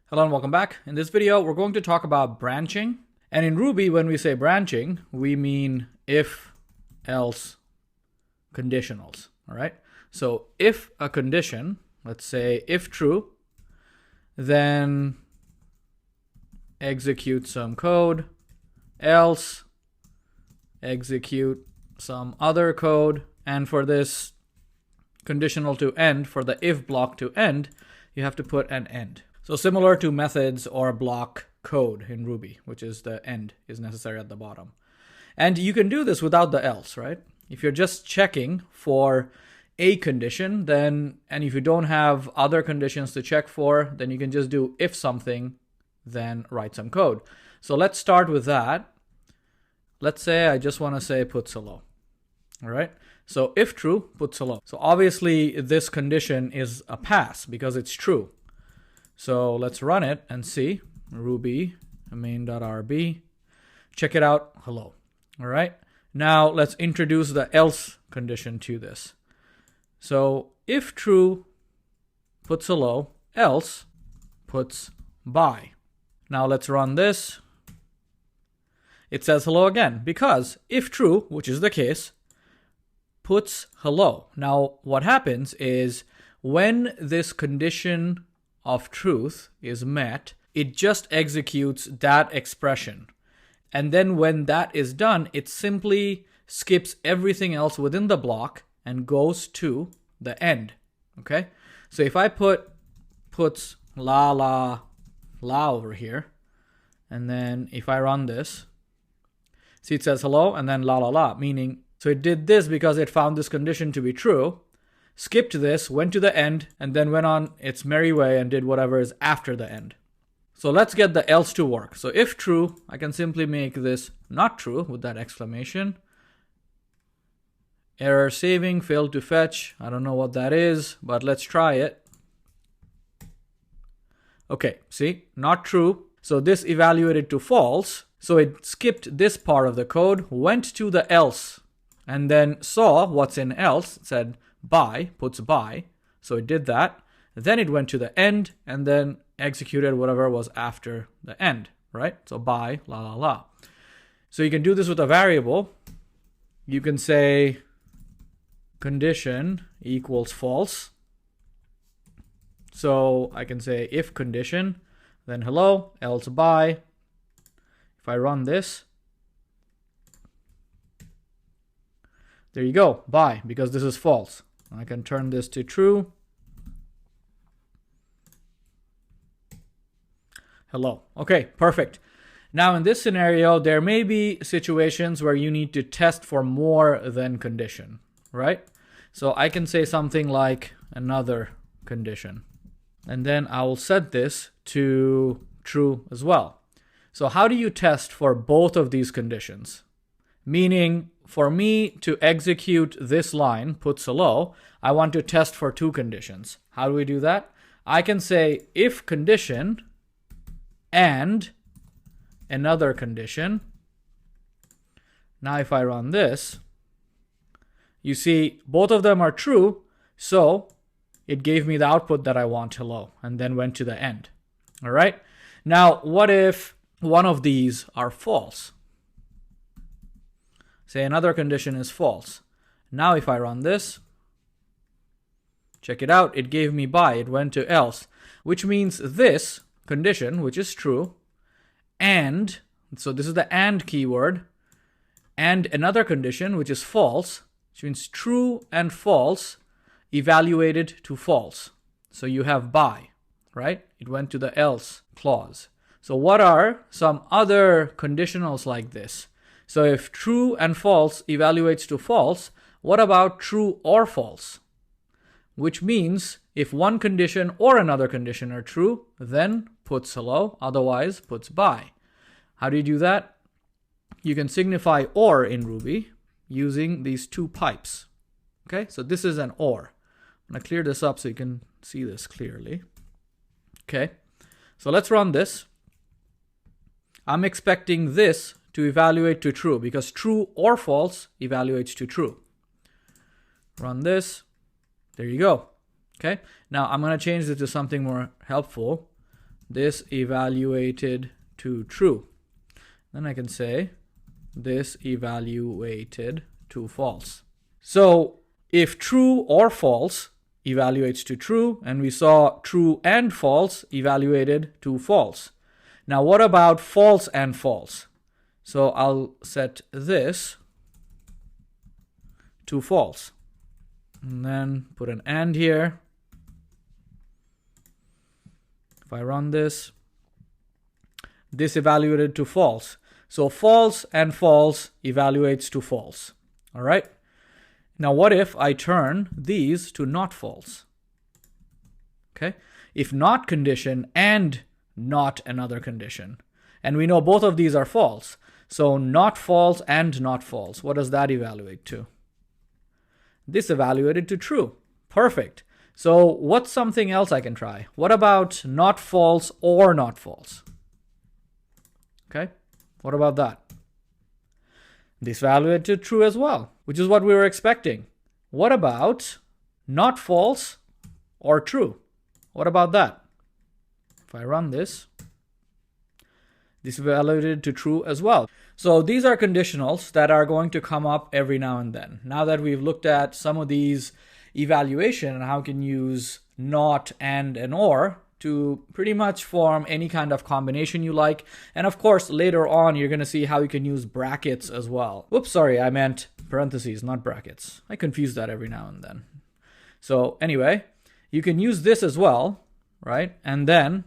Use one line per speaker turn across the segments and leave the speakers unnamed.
Hello and welcome back. In this video, we're going to talk about branching. And in Ruby, when we say branching, we mean if, else conditionals, all right? So if a condition, let's say if true, then execute some code, else execute some other code. And for this conditional to end, for the if block to end, you have to put an end. So similar to methods or block code in Ruby, which is the end is necessary at the bottom. And you can do this without the else, right? If you're just checking for a condition, then, and if you don't have other conditions to check for, then you can just do if something, then write some code. So let's start with that. Let's say I just want to say puts hello, all right? So if true, puts hello. So obviously this condition is a pass because it's true. So let's run it and see. Ruby main.rb. Check it out. Hello. All right. Now let's introduce the else condition to this. So if true puts hello, else puts bye. Now let's run this. It says hello again because if true, which is the case, puts hello. Now what happens is when this condition of truth is met, it just executes that expression. And then when that is done, it simply skips everything else within the block and goes to the end. Okay? So if I puts la la la over here, and then if I run this, see it says hello and then la la la, meaning, so it did this because it found this condition to be true, skipped this, went to the end, and then went on its merry way and did whatever is after the end. So let's get the else to work. So if true, I can simply make this not true with that exclamation. Error saving, failed to fetch. I don't know what that is, but let's try it. Okay, see, not true. So this evaluated to false. So it skipped this part of the code, went to the else, and then saw what's in else, said bye, puts bye. So it did that. Then it went to the end and then executed whatever was after the end, right? So bye, la la la. So you can do this with a variable. You can say condition equals false. So I can say if condition, then hello, else bye. If I run this, there you go, bye, because this is false. I can turn this to true. Hello. Okay, perfect. Now in this scenario, there may be situations where you need to test for more than condition, right? So I can say something like another condition. And then I will set this to true as well. So how do you test for both of these conditions? Meaning, for me to execute this line, puts hello, I want to test for two conditions. How do we do that? I can say if condition and another condition. Now if I run this, you see both of them are true, so it gave me the output that I want, hello, and then went to the end. All right? Now, what if one of these are false? Say another condition is false. Now if I run this, check it out, it gave me bye, it went to else, which means this condition, which is true, and, so this is the and keyword, and another condition, which is false, which means true and false evaluated to false. So you have bye, right? It went to the else clause. So what are some other conditionals like this? So if true and false evaluates to false, what about true or false? Which means if one condition or another condition are true, then puts hello, otherwise puts bye. How do you do that? You can signify or in Ruby using these two pipes. Okay, so this is an or. I'm going to clear this up so you can see this clearly. Okay, so let's run this. I'm expecting this to evaluate to true because true or false evaluates to true. Run this. There you go. Okay. Now I'm going to change it to something more helpful. this evaluated to true. Then I can say this evaluated to false. So if true or false evaluates to true, and we saw true and false evaluated to false. Now what about false and false? So I'll set this to false. And then put an and here. If I run this evaluated to false. So false and false evaluates to false. All right. Now what if I turn these to not false? Okay. If not condition and not another condition. And we know both of these are false. So not false and not false. What does that evaluate to? This evaluated to true. Perfect. So what's something else I can try? What about not false or not false? Okay. What about that? This evaluated to true as well, which is what we were expecting. What about not false or true? What about that? If I run this evaluated to true as well. So these are conditionals that are going to come up every now and then. Now that we've looked at some of these evaluation and how you can use not, and or to pretty much form any kind of combination you like. And of course, later on, you're going to see how you can use brackets as well. Whoops, sorry, I meant parentheses, not brackets. I confuse that every now and then. So anyway, you can use this as well, right? And then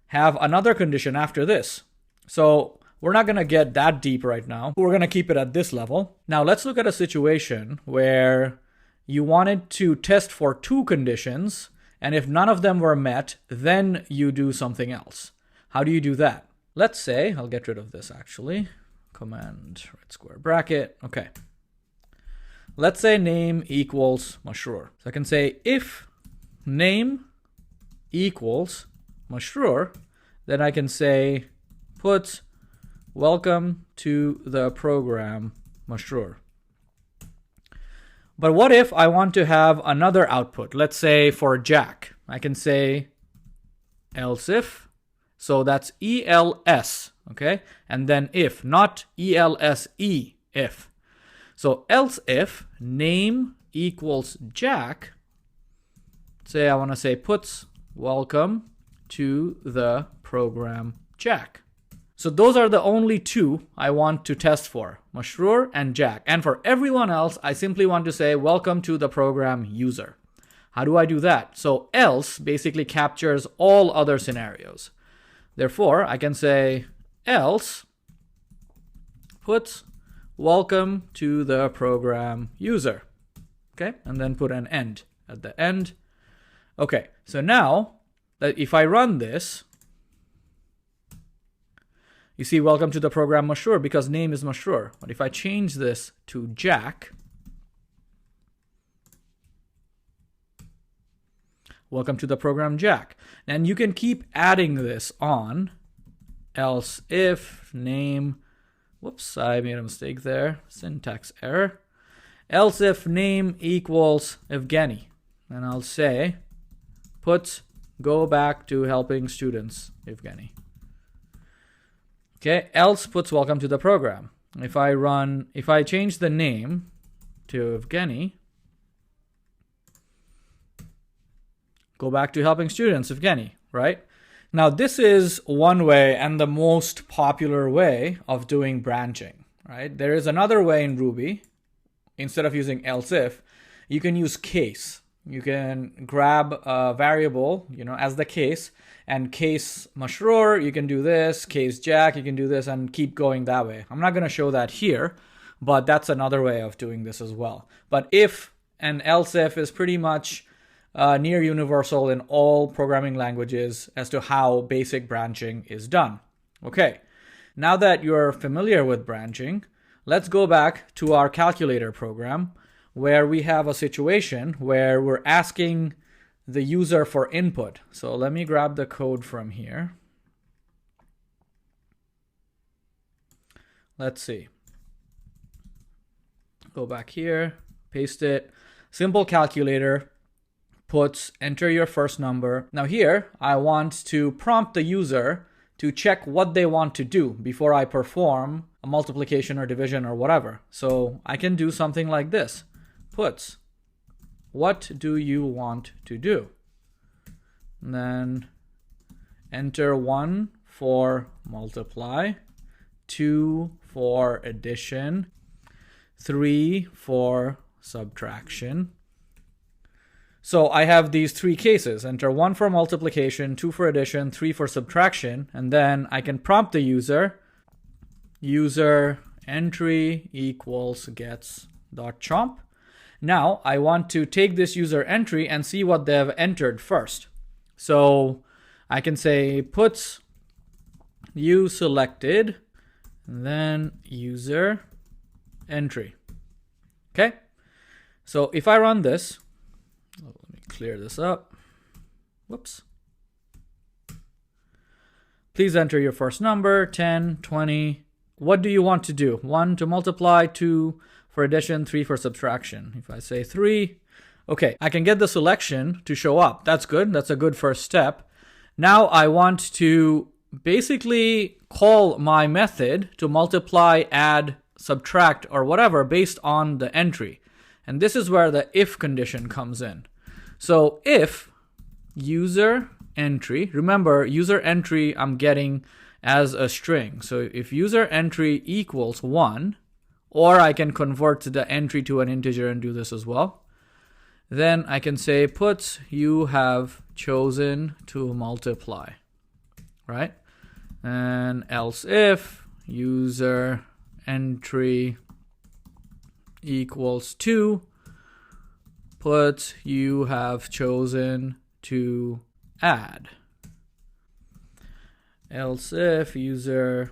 have another condition after this. So we're not going to get that deep right now. We're going to keep it at this level. Now let's look at a situation where you wanted to test for two conditions, and if none of them were met, then you do something else. How do you do that? Let's say, I'll get rid of this actually. Command right square bracket. Okay. Let's say name equals Masroor. So I can say if name equals Masroor, then I can say put welcome to the program Masroor. But what if I want to have another output? Let's say for Jack, I can say else if. So that's ELS, okay? And then if, not ELSE, if. So else if name equals Jack, say I want to say puts welcome to the program Jack. So those are the only two I want to test for, Masroor and Jack. And for everyone else, I simply want to say welcome to the program user. How do I do that? So else basically captures all other scenarios. Therefore, I can say else puts welcome to the program user. Okay, and then put an end at the end. Okay, so now that if I run this, you see welcome to the program Masroor because name is Masroor. But if I change this to Jack, welcome to the program Jack. And you can keep adding this on. Else if name, whoops, I made a mistake there. Syntax error. Else if name equals Evgeny. And I'll say put go back to helping students Evgeny. Okay, else puts welcome to the program. If I change the name to Evgeny, go back to helping students, Evgeny, right? Now this is one way and the most popular way of doing branching, right? There is another way in Ruby. Instead of using else if, you can use case. You can grab a variable, as the case, and case Masroor, you can do this, case Jack, you can do this, and keep going that way. I'm not going to show that here, but that's another way of doing this as well. But if and else if is pretty much near universal in all programming languages as to how basic branching is done. Okay, now that you're familiar with branching, let's go back to our calculator program where we have a situation where we're asking the user for input. So let me grab the code from here. Let's see. Go back here, paste it. Simple calculator. puts, enter your first number. Now here, I want to prompt the user to check what they want to do before I perform a multiplication or division or whatever. So I can do something like this. Puts, what do you want to do? And then enter 1 for multiply, 2 for addition, 3 for subtraction. So I have these three cases. Enter 1 for multiplication, 2 for addition, 3 for subtraction, and then I can prompt the user entry equals gets.chomp. Now I want to take this user entry and see what they have entered first. So I can say puts you selected, and then user entry. Okay, so if I run this, let me clear this up. Whoops. Please enter your first number, 10, 20. What do you want to do? 1 to multiply, 2 for addition, 3 for subtraction. If I say 3, okay, I can get the selection to show up. That's good. That's a good first step. Now I want to basically call my method to multiply, add, subtract, or whatever based on the entry. And this is where the if condition comes in. So if user entry, remember user entry I'm getting as a string. So if user entry equals 1, or I can convert the entry to an integer and do this as well, then I can say puts you have chosen to multiply, right? And else if user entry equals 2, put you have chosen to add. Else if user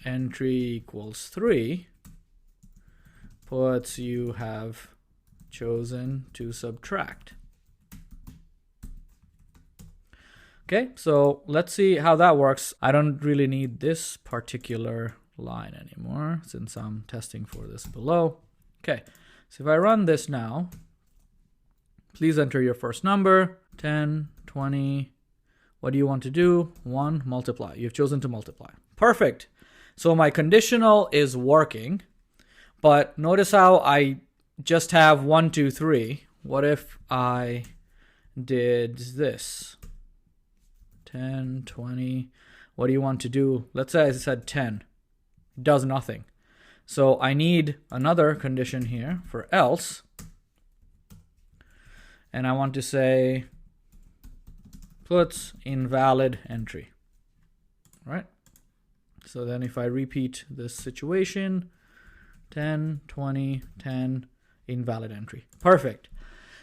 entry equals 3, puts you have chosen to subtract. Okay, so let's see how that works. I don't really need this particular line anymore since I'm testing for this below. Okay, so if I run this now, please enter your first number, 10, 20. What do you want to do? 1, multiply. You've chosen to multiply. Perfect. So my conditional is working, but notice how I just have 1, 2, 3. What if I did this? 10, 20. What do you want to do? Let's say I said 10. It does nothing. So I need another condition here for else. And I want to say puts invalid entry. Right? So then if I repeat this situation, 10, 20, 10, invalid entry. Perfect.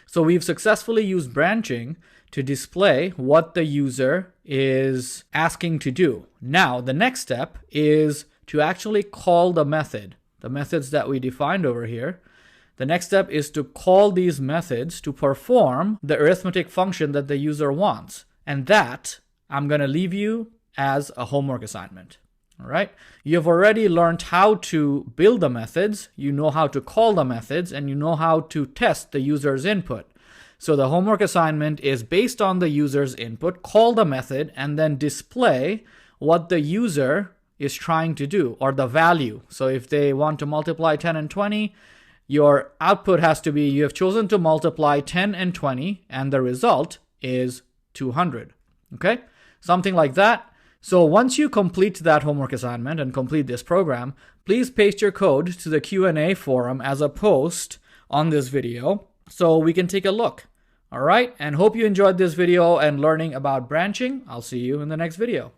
So we've successfully used branching to display what the user is asking to do. Now, the next step is to actually call the method, the methods that we defined over here. The next step is to call these methods to perform the arithmetic function that the user wants. And that I'm going to leave you as a homework assignment. All right. You've already learned how to build the methods. You know how to call the methods, and you know how to test the user's input. So the homework assignment is based on the user's input, call the method, and then display what the user is trying to do, or the value. So if they want to multiply 10 and 20, your output has to be you have chosen to multiply 10 and 20, and the result is 200. Okay? Something like that. So once you complete that homework assignment and complete this program, please paste your code to the Q&A forum as a post on this video so we can take a look. All right, and hope you enjoyed this video and learning about branching. I'll see you in the next video.